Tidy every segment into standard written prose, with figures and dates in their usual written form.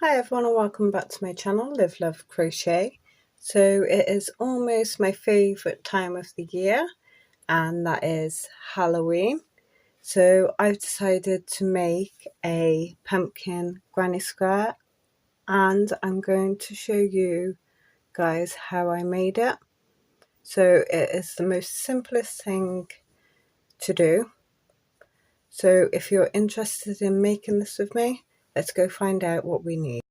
Hi everyone and welcome back to my channel, Live Love Crochet. So it is almost my favourite time of the year, and that is Halloween. So I've decided to make a pumpkin granny square, and I'm going to show you guys how I made it. So it is the most simplest thing to do. So if you're interested in making this with me, let's go find out what we need.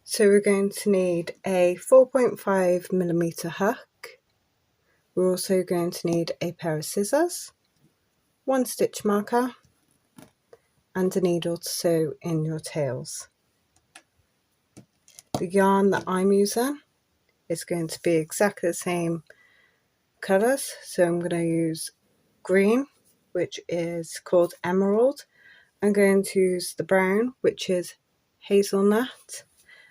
So we're going to need a 4.5mm hook. We're also going to need a pair of scissors, one stitch marker, and a needle to sew in your tails. The yarn that I'm using is going to be exactly the same colours, so I'm going to use green, which is called Emerald. I'm going to use the brown, which is Hazelnut,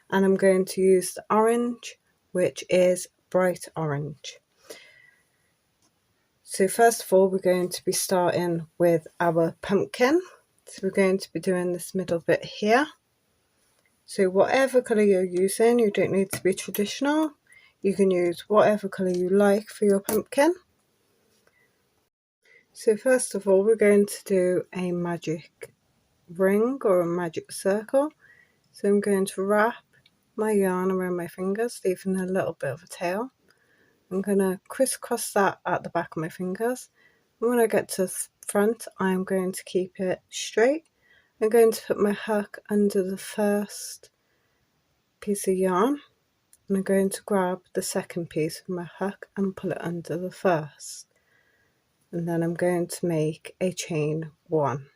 and I'm going to use the orange, which is Bright Orange. So first of all, we're going to be starting with our pumpkin. So we're going to be doing this middle bit here. So whatever colour you're using, you don't need to be traditional. You can use whatever colour you like for your pumpkin. So first of all, we're going to do a magic ring or a magic circle. So I'm going to wrap my yarn around my fingers, leaving a little bit of a tail. I'm going to crisscross that at the back of my fingers. And when I get to the front, I'm going to keep it straight. I'm going to put my hook under the first piece of yarn. And I'm going to grab the second piece of my hook and pull it under the first. And then I'm going to make a chain 1.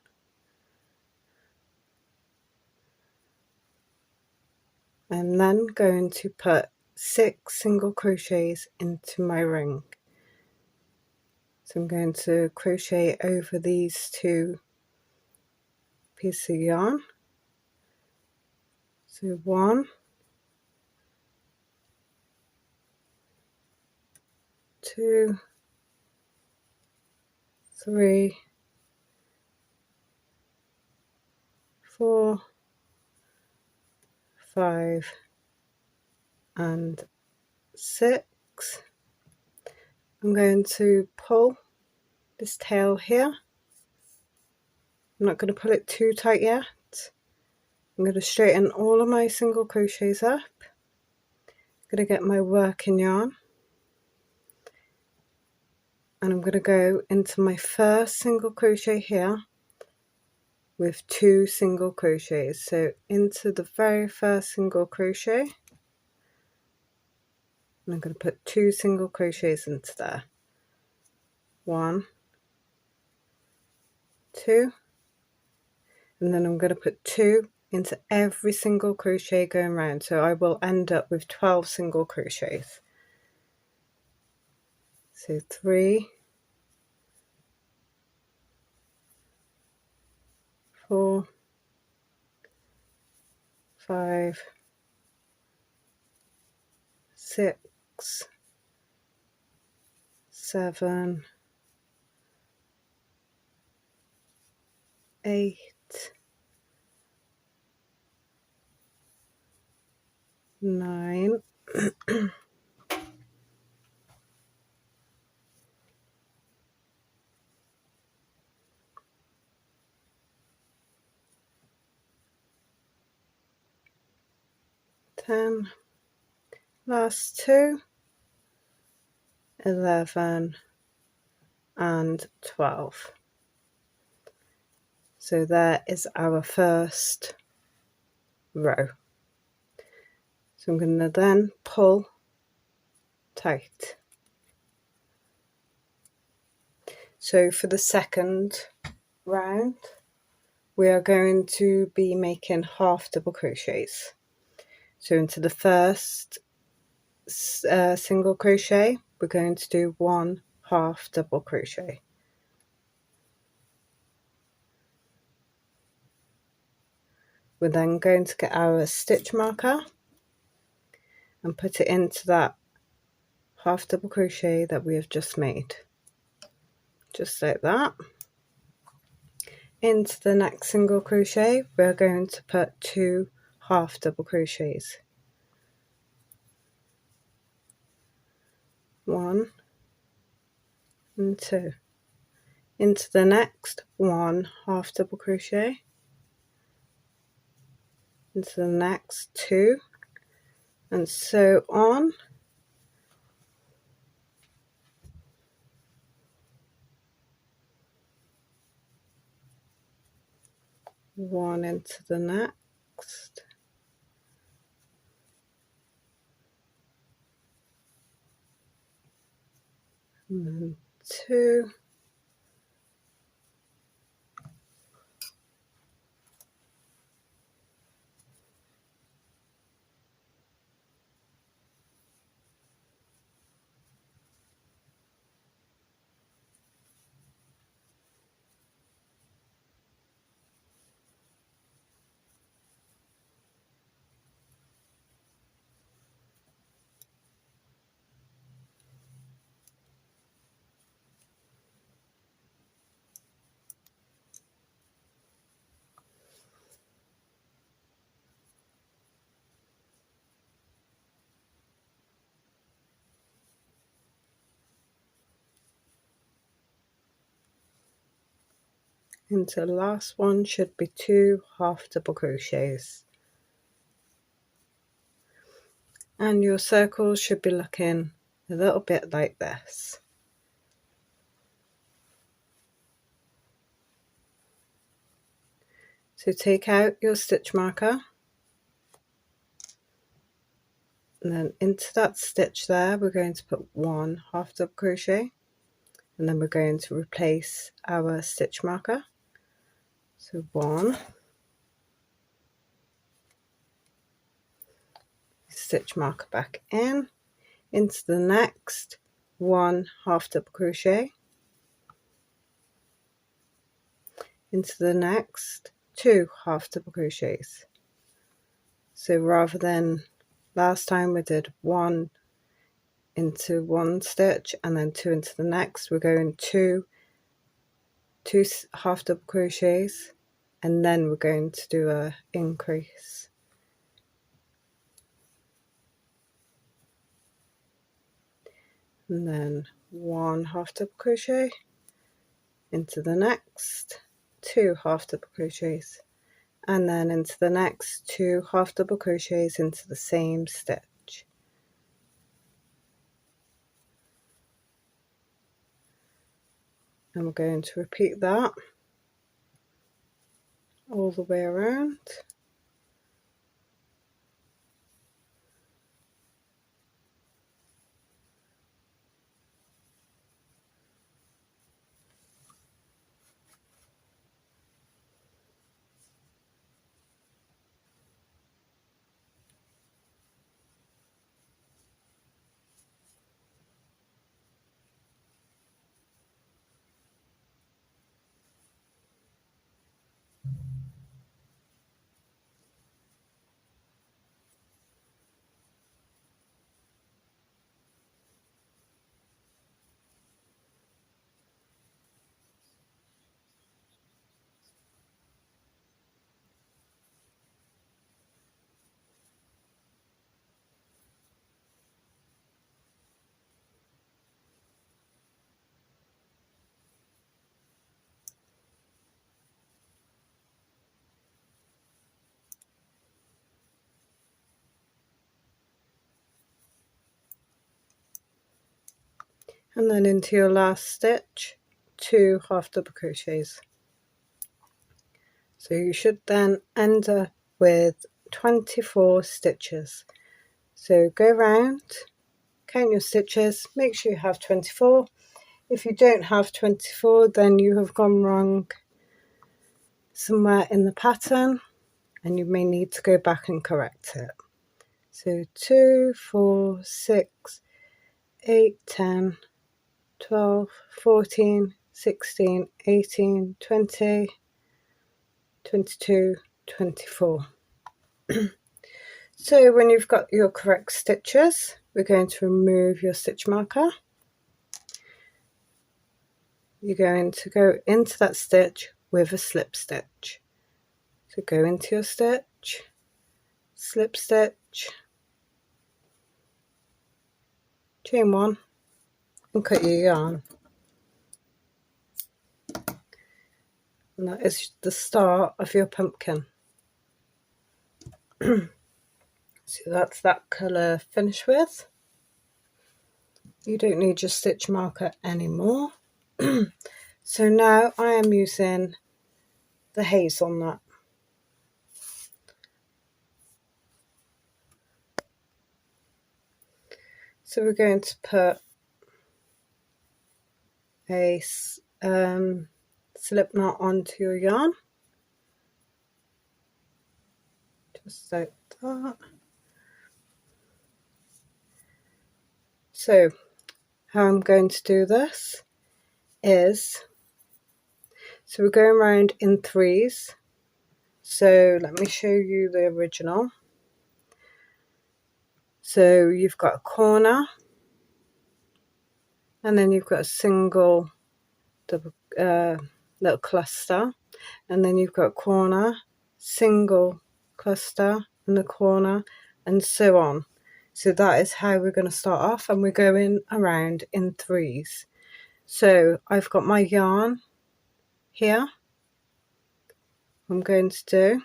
I'm then going to put 6 single crochets into my ring. So I'm going to crochet over these 2 pieces of yarn. So 1, 2, 3, 4, 5, and 6. I'm going to pull this tail here. I'm not going to pull it too tight yet. I'm going to straighten all of my single crochets up. I'm going to get my working yarn, and I'm going to go into my first single crochet here with 2 single crochets. So into the very first single crochet, and I'm going to put 2 single crochets into there. 1, 2, and then I'm going to put 2 into every single crochet going round, so I will end up with 12 single crochets. So 3, 4, 5, 6, 7, 8, 9, 10, last 2, 11, and 12. So there is our first row. So I'm going to then pull tight. So for the second round, we are going to be making half double crochets. So into the first single crochet, we're going to do 1 half double crochet. We're then going to get our stitch marker and put it into that half double crochet that we have just made, just like that. Into the next single crochet, we're going to put 2 half double crochets. 1 and 2. Into the next 1 half double crochet, into the next 2, and so on. One into the next, and then 2, into the last one should be 2 half double crochets, and your circles should be looking a little bit like this. So take out your stitch marker, and then into that stitch there we're going to put 1 half double crochet, and then we're going to replace our stitch marker. So 1, stitch marker back in, into the next 1 half double crochet, into the next 2 half double crochets. So rather than last time we did 1 into one stitch and then 2 into the next, we're going 2 half double crochets, and then we're going to do a increase. And then 1 half double crochet, into the next 2 half double crochets, and then into the next 2 half double crochets into the same stitch. And we're going to repeat that all the way around. And then into your last stitch, 2 half double crochets. So you should then end up with 24 stitches. So go around, count your stitches, make sure you have 24. If you don't have 24, then you have gone wrong somewhere in the pattern and you may need to go back and correct it. So 2, 4, 6, 8, 10, 12, 14, 16, 18, 20, 22, 24. So when you've got your correct stitches, we're going to remove your stitch marker. You're going to go into that stitch with a slip stitch. So go into your stitch, slip stitch, chain 1 and cut your yarn. And that is the start of your pumpkin. So that's that colour finished with. You don't need your stitch marker anymore. So now I am using the hazelnut. So we're going to put a slip knot onto your yarn, just like that. So how I'm going to do this is, so we're going around in 3s. So let me show you the original. So you've got a corner, and then you've got a single double little cluster, and then you've got a corner, single cluster in the corner, and so on. So that is how we're going to start off, and we're going around in 3s. So I've got my yarn here. What I'm going to do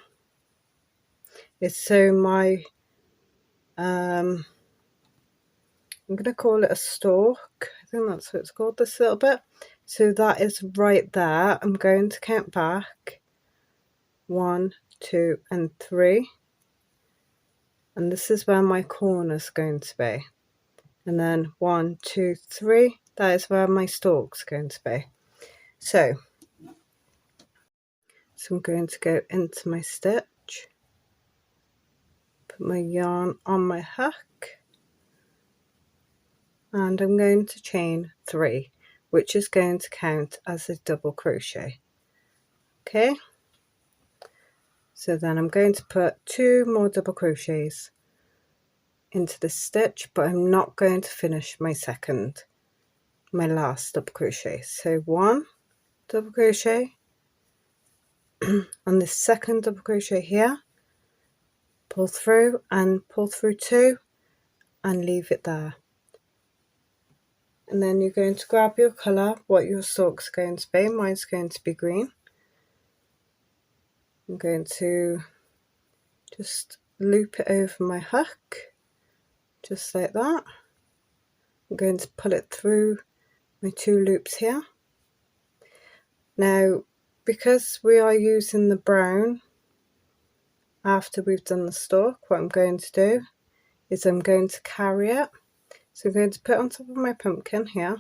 is sew my I'm going to call it a stalk. I think that's what it's called, this little bit. So that is right there. I'm going to count back 1, 2 and 3, and this is where my corner is going to be, and then 1, 2, 3, that is where my stalk's going to be. So I'm going to go into my stitch, put my yarn on my hook, and I'm going to chain 3, which is going to count as a double crochet. Okay, so then I'm going to put 2 more double crochets into the stitch, but I'm not going to finish my last double crochet. So 1 double crochet on the second double crochet here, pull through and pull through 2 and leave it there. And then you're going to grab your colour, what your stalk's going to be. Mine's going to be green. I'm going to just loop it over my hook, just like that. I'm going to pull it through my 2 loops here. Now, because we are using the brown after we've done the stalk, what I'm going to do is I'm going to carry it. So I'm going to put it on top of my pumpkin here,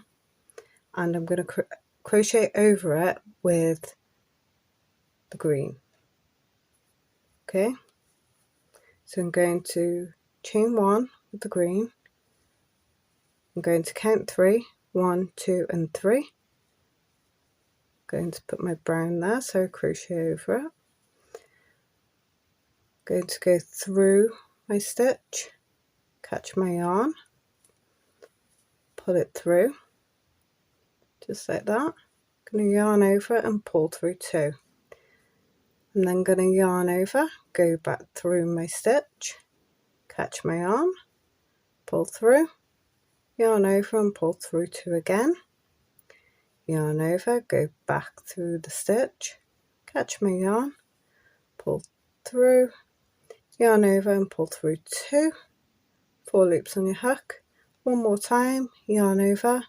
and I'm going to crochet over it with the green. Okay, so I'm going to chain 1 with the green. I'm going to count 3, 1, 2 and 3. I'm going to put my brown there, so crochet over it. I'm going to go through my stitch, catch my yarn, pull it through, just like that. I'm going to yarn over it and pull through 2. I'm then going to yarn over, go back through my stitch, catch my yarn, pull through, yarn over and pull through 2 again, yarn over, go back through the stitch, catch my yarn, pull through, yarn over and pull through 2, 4 loops on your hook. One more time, yarn over,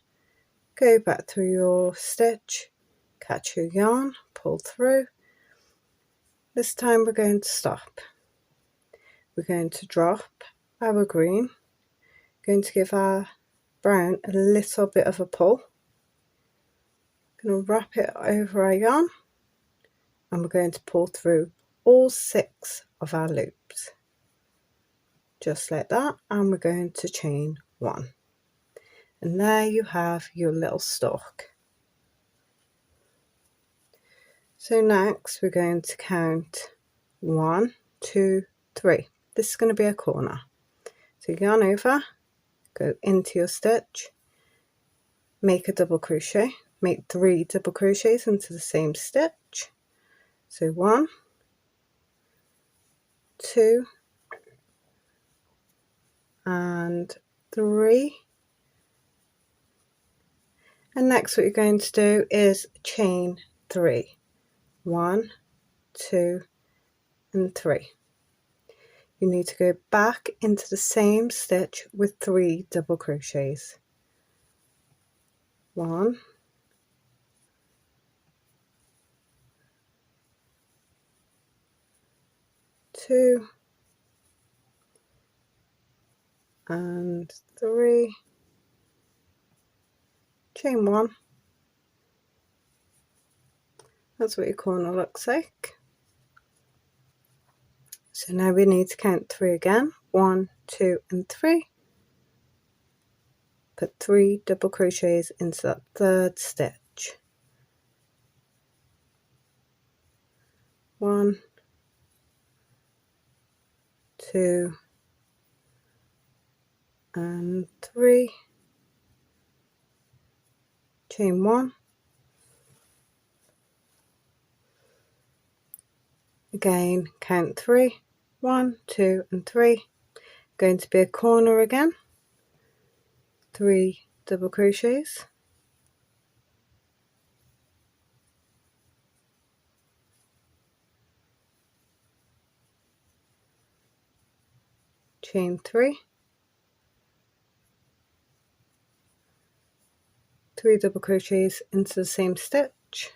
go back through your stitch, catch your yarn, pull through. This time we're going to stop. We're going to drop our green, going to give our brown a little bit of a pull. Going to wrap it over our yarn, and we're going to pull through all 6 of our loops, just like that, and we're going to chain 1. And there you have your little stalk. So next we're going to count 1, 2, 3. This is going to be a corner. So yarn over, go into your stitch, make a double crochet, make 3 double crochets into the same stitch. So 1, 2, and 3. And next what you're going to do is chain 3. 1, 2 and 3. You need to go back into the same stitch with 3 double crochets. 1, 2 and 3, chain 1. That's what your corner looks like. So now we need to count 3 again. 1, 2 and 3. Put 3 double crochets into that 3rd stitch. 1, 2 and 3, chain 1. Again, count 3. 1, 2 and 3. Going to be a corner again. 3 double crochets. Chain 3. 3 double crochets into the same stitch.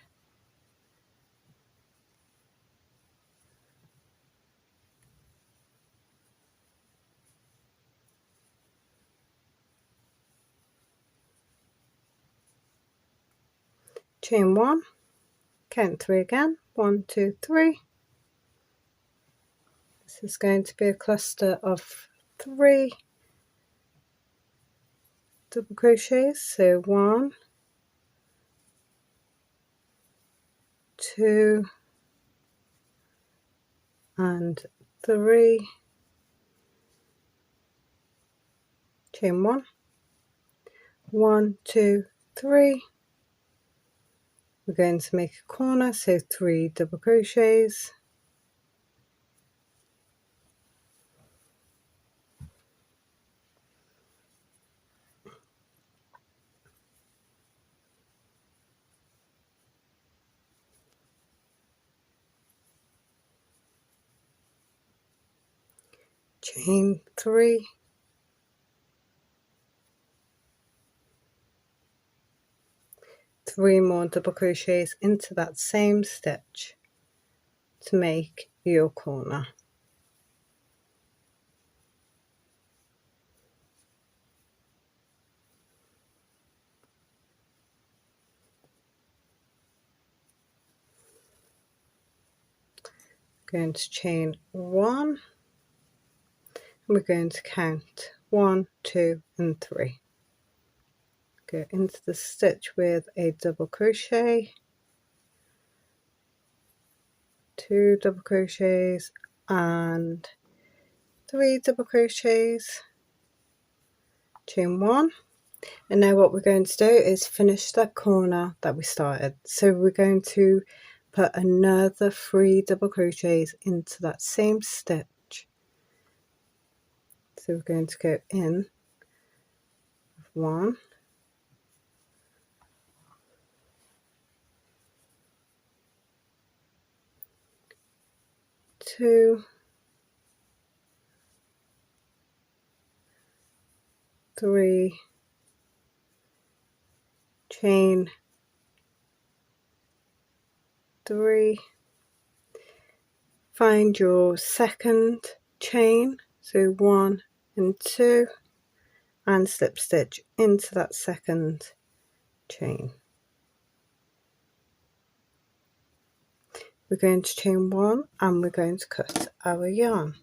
Chain 1. Count 3 again. 1, 2, 3. This is going to be a cluster of 3 double crochets. So 1, 2 and 3. Chain 1. 1, 2, 3. We're going to make a corner, so 3 double crochets. Chain 3. 3 more double crochets into that same stitch to make your corner. Going to chain 1, and we're going to count 1, 2 and 3. Go into the stitch with a double crochet, 2 double crochets and 3 double crochets, chain 1. And now what we're going to do is finish that corner that we started. So we're going to put another 3 double crochets into that same stitch. So we're going to go in 1, 2, 3, chain 3, find your second chain, so 1 and 2, and slip stitch into that second chain. We're going to chain 1 and we're going to cut our yarn.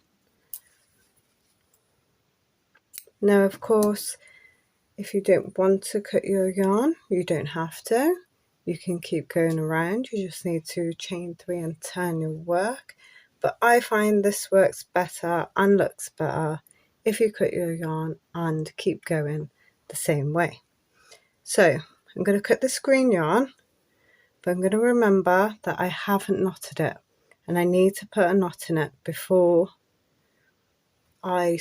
Now of course, if you don't want to cut your yarn, you don't have to. You can keep going around. You just need to chain 3 and turn your work. But I find this works better and looks better if you cut your yarn and keep going the same way. So I'm going to cut this green yarn, but I'm going to remember that I haven't knotted it, and I need to put a knot in it before I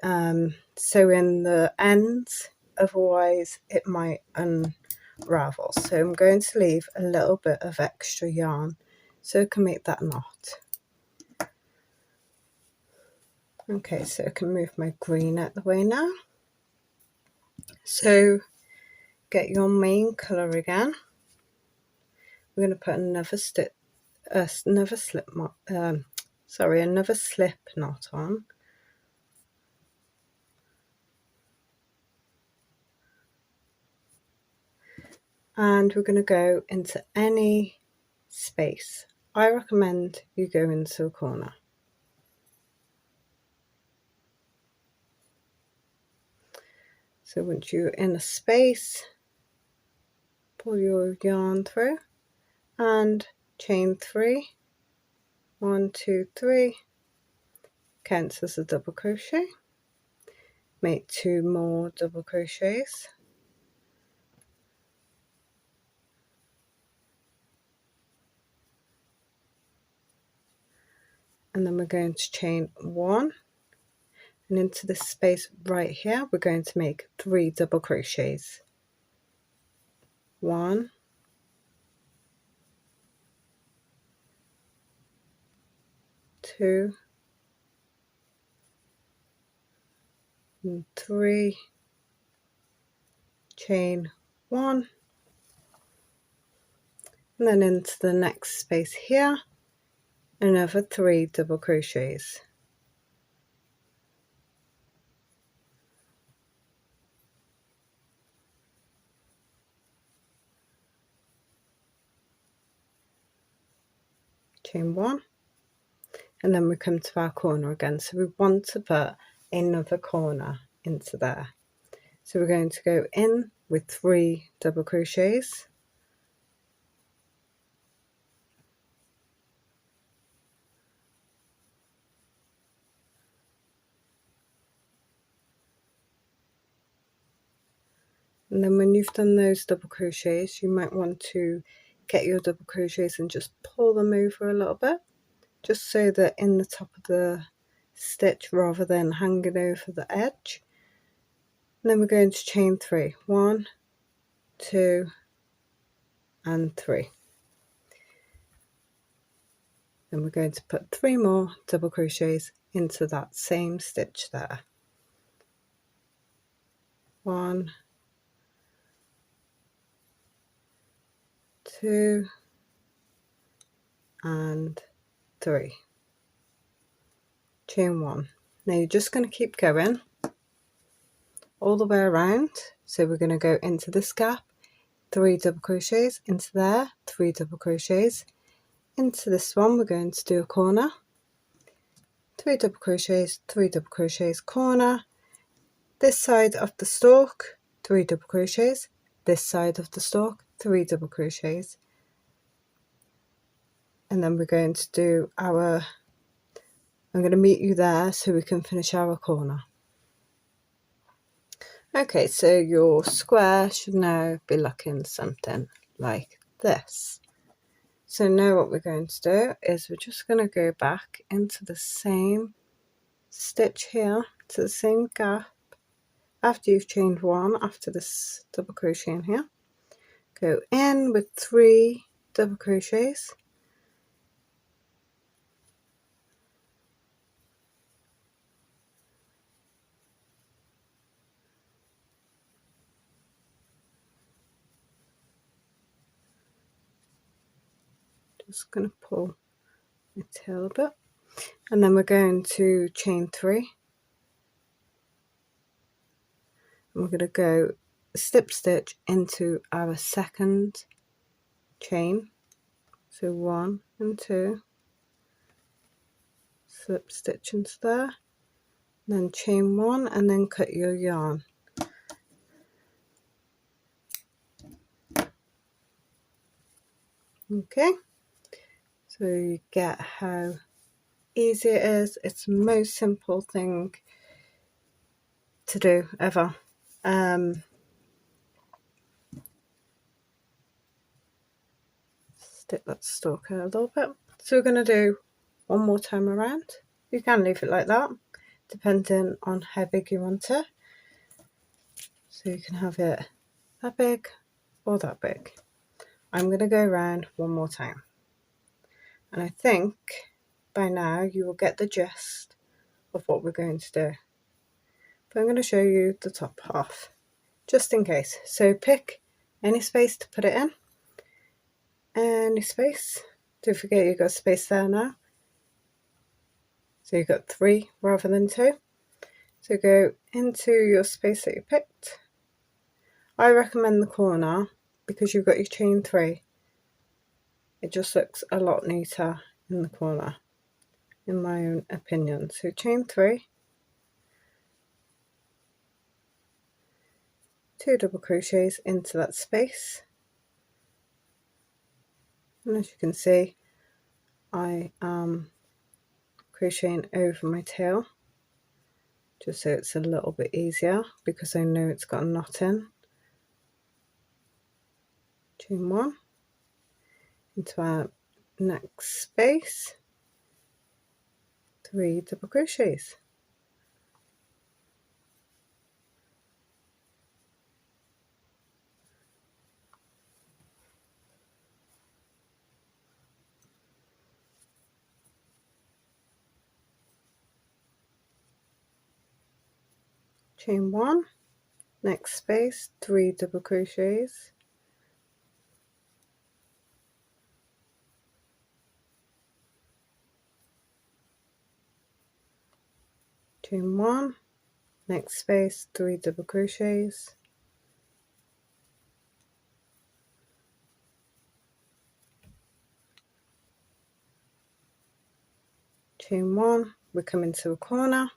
sew in the ends, otherwise it might unravel. So I'm going to leave a little bit of extra yarn so I can make that knot. Okay, so I can move my green out the way now. So get your main colour again. We're going to put another slip knot on. And we're going to go into any space. I recommend you go into a corner. So once you're in a space, pull your yarn through and chain 3. 1, 2, 3. Counts as a double crochet. Make 2 more double crochets. And then we're going to chain 1, and into this space right here we're going to make 3 double crochets. 1, 2, and 3, chain 1, and then into the next space here another 3 double crochets. Chain 1, and then we come to our corner again, so we want to put another corner into there. So we're going to go in with 3 double crochets, and then when you've done those double crochets you might want to get your double crochets and just pull them over a little bit, just so they're in the top of the stitch rather than hanging over the edge. And then we're going to chain 3. 1, 2, and 3. Then we're going to put 3 more double crochets into that same stitch there. 1, 2, and 3. Chain 1. Now you're just going to keep going all the way around. So we're going to go into this gap, 3 double crochets, into there, 3 double crochets, into this one we're going to do a corner, 3 double crochets, 3 double crochets, corner, this side of the stalk, 3 double crochets, this side of the stalk, 3 double crochets, and then we're going to do our, I'm going to meet you there so we can finish our corner. Okay, so your square should now be looking something like this. So now what we're going to do is we're just going to go back into the same stitch here, to the same gap, after you've chained 1 after this double crochet in here. Go in with 3 double crochets, just going to pull my tail a bit, and then we're going to chain 3, and we're going to go slip stitch into our second chain, so 1 and 2, slip stitch into there, then chain 1, and then cut your yarn. Okay, so you get how easy it is. It's the most simple thing to do ever. Stick that stalk out a little bit. So we're going to do one more time around. You can leave it like that depending on how big you want it. So you can have it that big or that big. I'm going to go around one more time. And I think by now you will get the gist of what we're going to do. But I'm going to show you the top half, just in case. So pick any space to put it in. Any space. Don't forget you've got space there now. So you've got 3 rather than 2. So go into your space that you picked. I recommend the corner because you've got your chain 3. It just looks a lot neater in the corner, in my own opinion. So chain 3, 2 double crochets into that space, and as you can see I am crocheting over my tail just so it's a little bit easier because I know it's got a knot in. Chain 1 into our next space, 3 double crochets, chain 1, next space, 3 double crochets, chain 1, next space, 3 double crochets, chain 1, we come into a corner.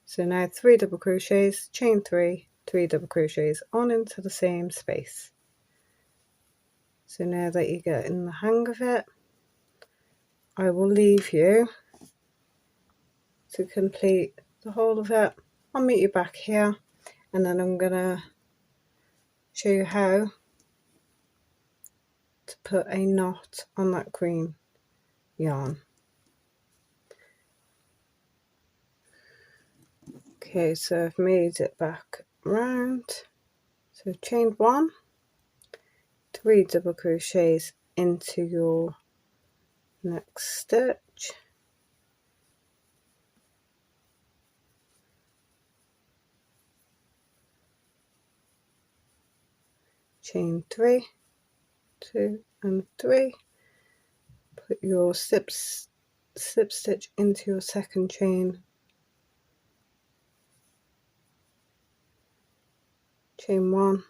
So now 3 double crochets, chain 3, 3 double crochets on into the same space. So now that you get in the hang of it, I will leave you to complete the whole of it. I'll meet you back here and then I'm gonna show you how to put a knot on that green yarn. Okay, so I've made it back round. So chain 1, 3 double crochets into your next stitch, chain 3, 2 and 3, put your slip stitch into your second chain, chain 1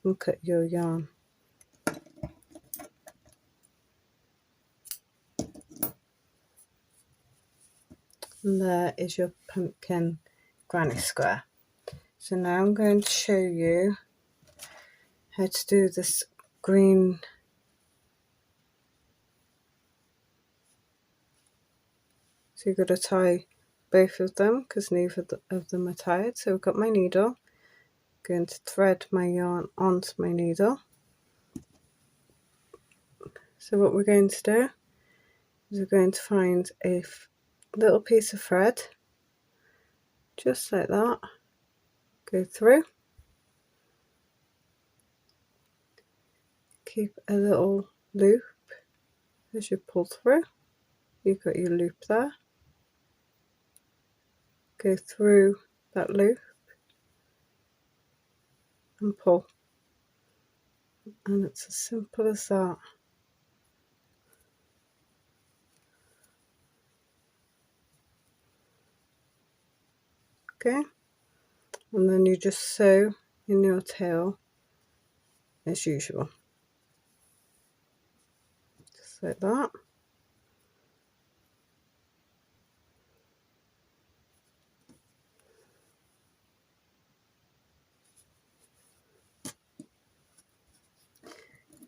and cut your yarn. And there is your pumpkin granny square. So now I'm going to show you how to do this green so you've got to tie both of them because neither of them are tied. So I've got my needle, going to thread my yarn onto my needle. So what we're going to do is we're going to find a little piece of thread just like that, go through, keep a little loop as you pull through. You've got your loop there, go through that loop and pull, and it's as simple as that. Okay, and then you just sew in your tail as usual, just like that.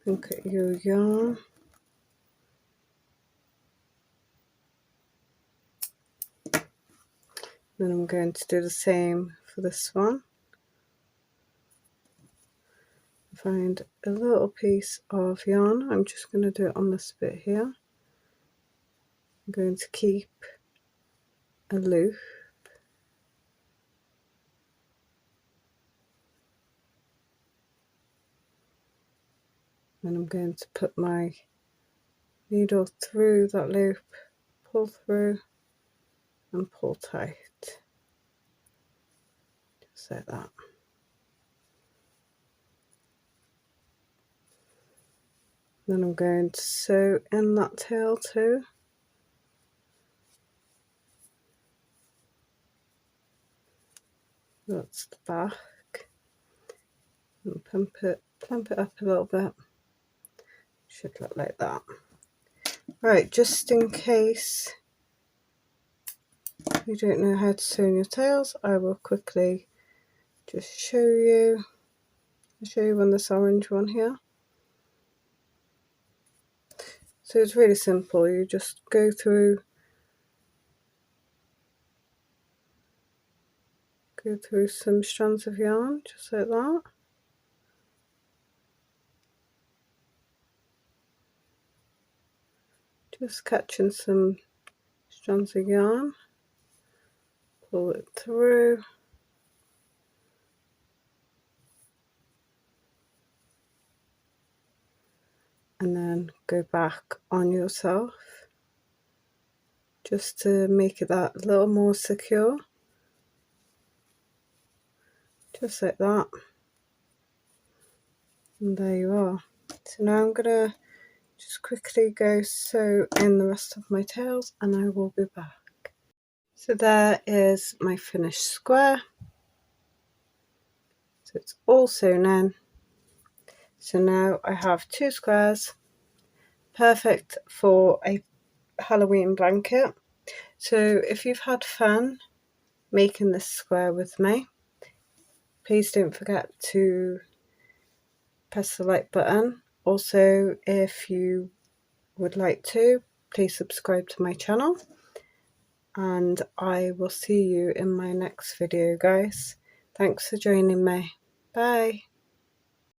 And cut your yarn. Then I'm going to do the same for this one. Find a little piece of yarn. I'm just going to do it on this bit here. I'm going to keep a loop, and I'm going to put my needle through that loop, pull through and pull tight, just like that. Then I'm going to sew in that tail too. That's the back. And plump it up a little bit. Should look like that. Right, just in case you don't know how to sew in your tails, I will quickly just show you. I'll show you on this orange one here. So it's really simple. You just go through some strands of yarn, just like that. Just catching some strands of yarn, pull it through, and then go back on yourself just to make it that little more secure, just like that. And there you are. So now I'm gonna just quickly go sew in the rest of my tails and I will be back. So there is my finished square. So it's all sewn in. So now I have 2 squares, perfect for a Halloween blanket. So if you've had fun making this square with me, please don't forget to press the like button. Also, if you would like to, please subscribe to my channel, and I will see you in my next video, guys. Thanks for joining me. Bye.